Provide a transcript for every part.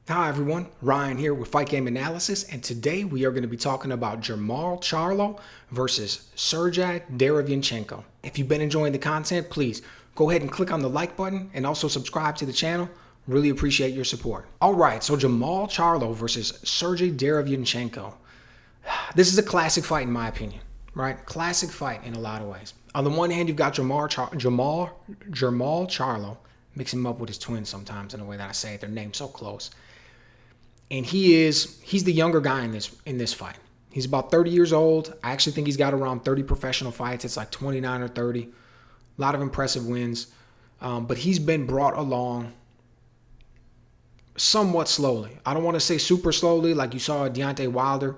Hi everyone, Ryan here with Fight Game Analysis, and today we are going to be talking about Jermall Charlo versus Sergiy Derevyanchenko. If you've been enjoying the content, please go ahead and click on the like button and also subscribe to the channel. Really appreciate your support. Alright, so Jermall Charlo versus Sergiy Derevyanchenko. This is a classic fight in my opinion, right? Classic fight in a lot of ways. On the one hand, you've got Jermall Charlo, mix him up with his twin sometimes in the way that I say it. Their name's so close. And he's the younger guy in this fight. He's about 30 years old. I actually think he's got around 30 professional fights. It's like 29 or 30. A lot of impressive wins. But he's been brought along somewhat slowly. I don't want to say super slowly like you saw Deontay Wilder,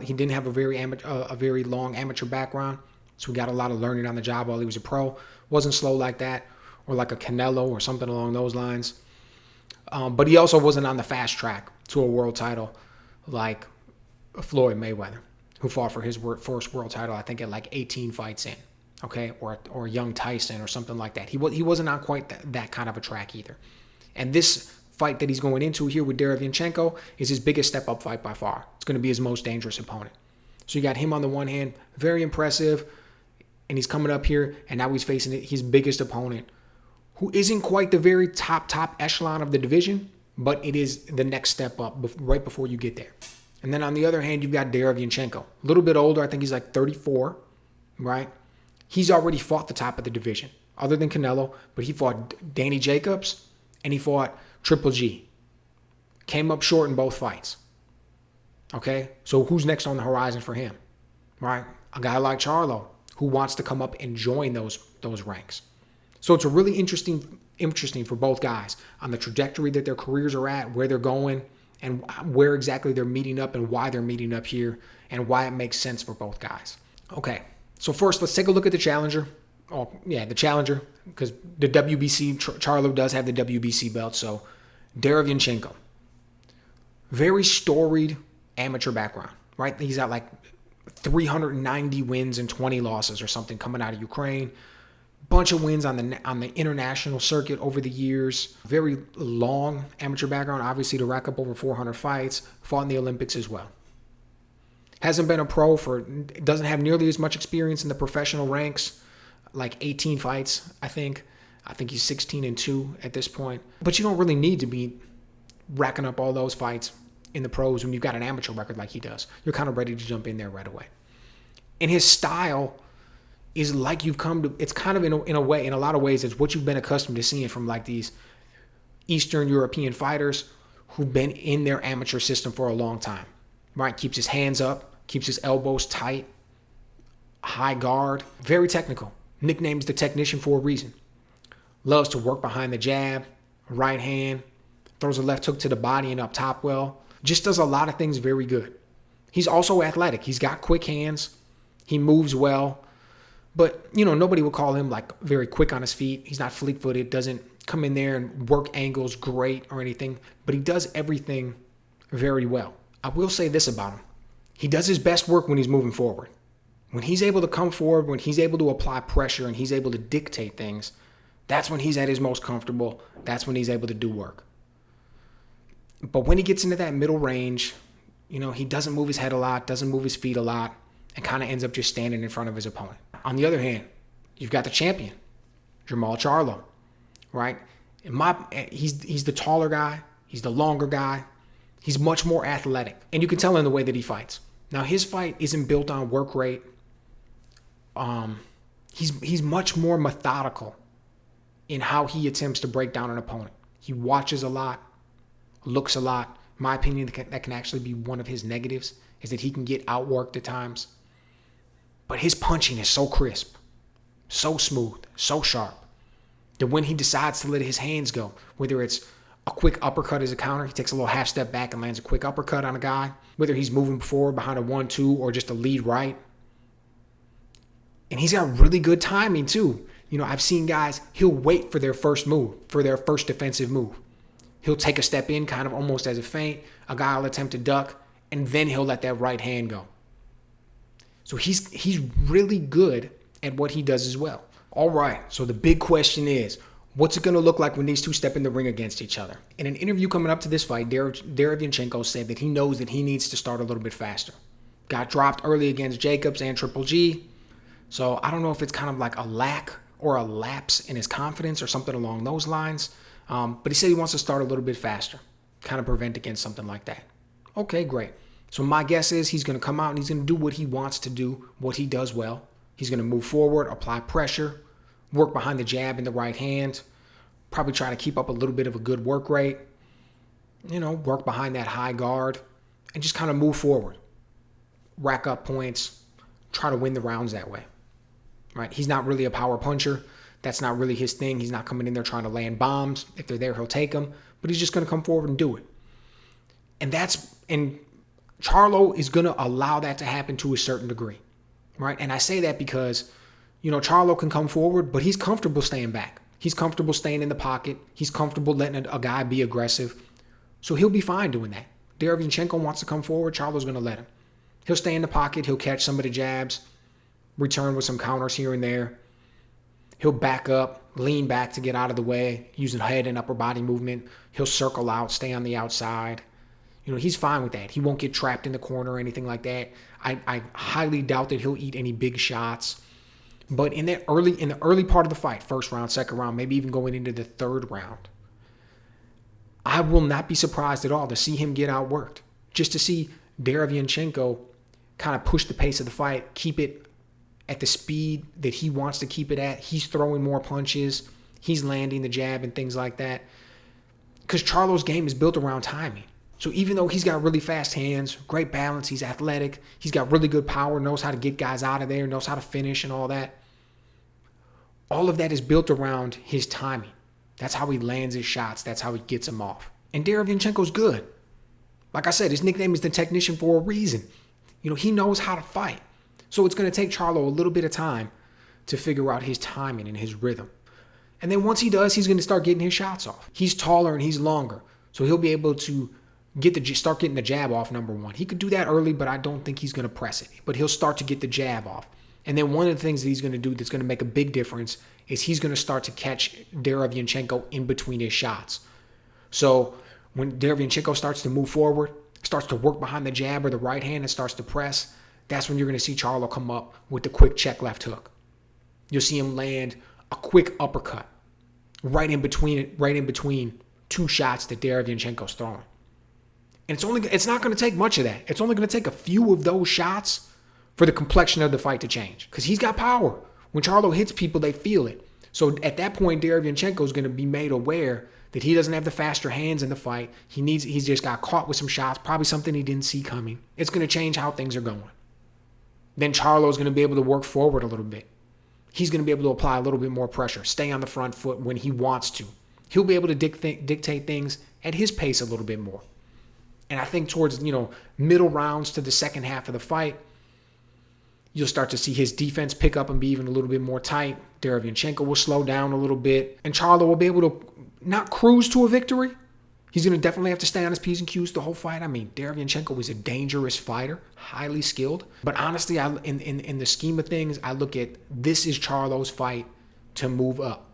he didn't have a very long amateur background. So he got a lot of learning on the job while he was a pro. Wasn't slow like that, or like a Canelo or something along those lines. But he also wasn't on the fast track to a world title like Floyd Mayweather, who fought for his first world title, I think, at like 18 fights in, okay, or young Tyson or something like that. He wasn't on quite that kind of a track either. And this fight that he's going into here with Derevyanchenko is his biggest step-up fight by far. It's going to be his most dangerous opponent. So you got him on the one hand, very impressive, and he's coming up here, and now he's facing his biggest opponent, who isn't quite the very top echelon of the division, but it is the next step up right before you get there. And then on the other hand, you've got Derevyanchenko. A little bit older. I think he's like 34, right? He's already fought the top of the division, other than Canelo, but he fought Danny Jacobs and he fought Triple G. Came up short in both fights. Okay? So who's next on the horizon for him, right? A guy like Charlo, who wants to come up and join those ranks. So it's a really interesting for both guys on the trajectory that their careers are at, where they're going, and where exactly they're meeting up and why they're meeting up here and why it makes sense for both guys. Okay, so first let's take a look at the challenger. Oh, yeah, the challenger, because the WBC, Charlo does have the WBC belt, so Derevyanchenko. Very storied amateur background, right? He's got like 390 wins and 20 losses or something coming out of Ukraine. Bunch of wins on the international circuit over the years. Very long amateur background, obviously, to rack up over 400 fights. Fought in the Olympics as well. Hasn't been a pro doesn't have nearly as much experience in the professional ranks, like 18 fights, I think. I think he's 16-2 at this point. But you don't really need to be racking up all those fights in the pros when you've got an amateur record like he does. You're kind of ready to jump in there right away. And his style is like you've come to, it's kind of in a lot of ways, it's what you've been accustomed to seeing from like these Eastern European fighters who've been in their amateur system for a long time, right? Keeps his hands up, keeps his elbows tight, high guard, very technical. Nicknames the technician for a reason. Loves to work behind the jab, right hand, throws a left hook to the body and up top well. Just does a lot of things very good. He's also athletic. He's got quick hands. He moves well. But, nobody would call him like very quick on his feet. He's not fleet-footed, doesn't come in there and work angles great or anything. But he does everything very well. I will say this about him. He does his best work when he's moving forward. When he's able to come forward, when he's able to apply pressure and he's able to dictate things, that's when he's at his most comfortable. That's when he's able to do work. But when he gets into that middle range, he doesn't move his head a lot, doesn't move his feet a lot, and kind of ends up just standing in front of his opponent. On the other hand, you've got the champion, Jermall Charlo, right? He's the taller guy. He's the longer guy. He's much more athletic. And you can tell in the way that he fights. Now, his fight isn't built on work rate. He's much more methodical in how he attempts to break down an opponent. He watches a lot, looks a lot. In my opinion, that can actually be one of his negatives, is that he can get outworked at times. But his punching is so crisp, so smooth, so sharp, that when he decides to let his hands go, whether it's a quick uppercut as a counter, he takes a little half step back and lands a quick uppercut on a guy, whether he's moving forward behind a 1-2 or just a lead right. And he's got really good timing too. I've seen guys, he'll wait for their first move, for their first defensive move. He'll take a step in kind of almost as a feint. A guy will attempt to duck, and then he'll let that right hand go. So he's really good at what he does as well. All right, so the big question is, What's it going to look like when these two step in the ring against each other? In an interview coming up to this fight, Derevyanchenko said that he knows that he needs to start a little bit faster. Got dropped early against Jacobs and Triple G. So I don't know if it's kind of like a lack or a lapse in his confidence or something along those lines. But he said he wants to start a little bit faster, kind of prevent against something like that. Okay, great. So my guess is he's going to come out and he's going to do what he wants to do, what he does well. He's going to move forward, apply pressure, work behind the jab and the right hand, probably try to keep up a little bit of a good work rate, work behind that high guard, and just kind of move forward, rack up points, try to win the rounds that way, right? He's not really a power puncher. That's not really his thing. He's not coming in there trying to land bombs. If they're there, he'll take them, but he's just going to come forward and do it. And Charlo is going to allow that to happen to a certain degree, right? And I say that because, Charlo can come forward, but he's comfortable staying back. He's comfortable staying in the pocket. He's comfortable letting a guy be aggressive. So he'll be fine doing that. Derevyanchenko wants to come forward. Charlo's going to let him. He'll stay in the pocket. He'll catch some of the jabs, return with some counters here and there. He'll back up, lean back to get out of the way, using head and upper body movement. He'll circle out, stay on the outside. He's fine with that. He won't get trapped in the corner or anything like that. I highly doubt that he'll eat any big shots. But in the early part of the fight, first round, second round, maybe even going into the third round, I will not be surprised at all to see him get outworked. Just to see Derevyanchenko kind of push the pace of the fight, keep it at the speed that he wants to keep it at. He's throwing more punches. He's landing the jab and things like that. Because Charlo's game is built around timing. So even though he's got really fast hands, great balance, he's athletic, he's got really good power, knows how to get guys out of there, knows how to finish and all that. All of that is built around his timing. That's how he lands his shots. That's how he gets them off. And Derevyanchenko's good. Like I said, his nickname is the technician for a reason. He knows how to fight. So it's going to take Charlo a little bit of time to figure out his timing and his rhythm. And then once he does, he's going to start getting his shots off. He's taller and he's longer. So he'll be able to start getting the jab off, number one. He could do that early, but I don't think he's going to press it. But he'll start to get the jab off. And then one of the things that he's going to do that's going to make a big difference is he's going to start to catch Derevyanchenko in between his shots. So when Derevyanchenko starts to move forward, starts to work behind the jab or the right hand and starts to press, that's when you're going to see Charlo come up with the quick check left hook. You'll see him land a quick uppercut right in between two shots that Derevyanchenko's throwing. And it's not going to take much of that. It's only going to take a few of those shots for the complexion of the fight to change. Because he's got power. When Charlo hits people, they feel it. So at that point, Derevyanchenko is going to be made aware that he doesn't have the faster hands in the fight. He's just got caught with some shots, probably something he didn't see coming. It's going to change how things are going. Then Charlo is going to be able to work forward a little bit. He's going to be able to apply a little bit more pressure, stay on the front foot when he wants to. He'll be able to dictate things at his pace a little bit more. And I think towards, middle rounds to the second half of the fight, you'll start to see his defense pick up and be even a little bit more tight. Derevyanchenko will slow down a little bit. And Charlo will be able to not cruise to a victory. He's going to definitely have to stay on his P's and Q's the whole fight. I mean, Derevyanchenko is a dangerous fighter, highly skilled. But honestly, in the scheme of things, I look at this is Charlo's fight to move up.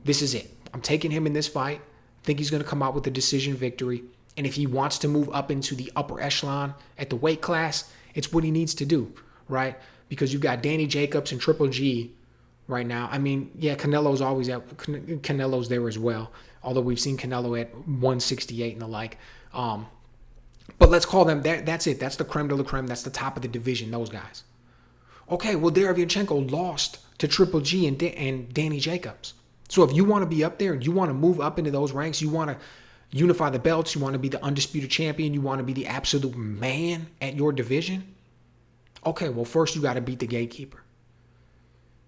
This is it. I'm taking him in this fight. I think he's going to come out with a decision victory. And if he wants to move up into the upper echelon at the weight class, it's what he needs to do, right? Because you've got Danny Jacobs and Triple G right now. I mean, yeah, Canelo's there as well, although we've seen Canelo at 168 and the like. But let's call them, that's it. That's the creme de la creme. That's the top of the division, those guys. Okay, well, Derevyanchenko lost to Triple G and Danny Jacobs. So if you want to be up there and you want to move up into those ranks, you want to unify the belts, you want to be the undisputed champion, you want to be the absolute man at your division, okay, well, first you got to beat the gatekeeper.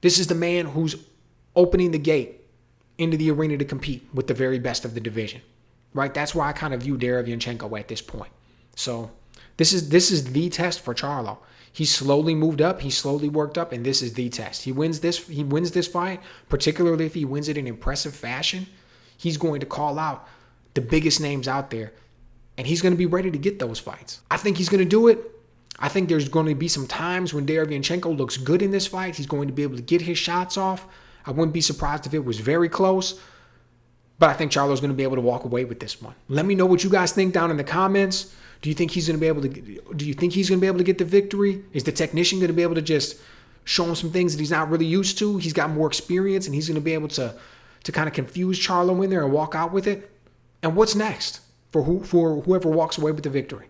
This is the man who's opening the gate into the arena to compete with the very best of the division, right? That's why I kind of view Derevyanchenko at this point. So this is the test for Charlo. He's slowly moved up, he's slowly worked up, and this is the test. He wins this fight, particularly if he wins it in impressive fashion. He's going to call out the biggest names out there, and he's going to be ready to get those fights. I think he's going to do it. I think there's going to be some times when Derevyanchenko looks good in this fight. He's going to be able to get his shots off. I wouldn't be surprised if it was very close. But I think Charlo's going to be able to walk away with this one. Let me know what you guys think down in the comments. Do you think he's going to be able to? Do you think he's going to be able to get the victory? Is the technician going to be able to just show him some things that he's not really used to? He's got more experience, and he's going to be able to kind of confuse Charlo in there and walk out with it. And what's next for whoever walks away with the victory?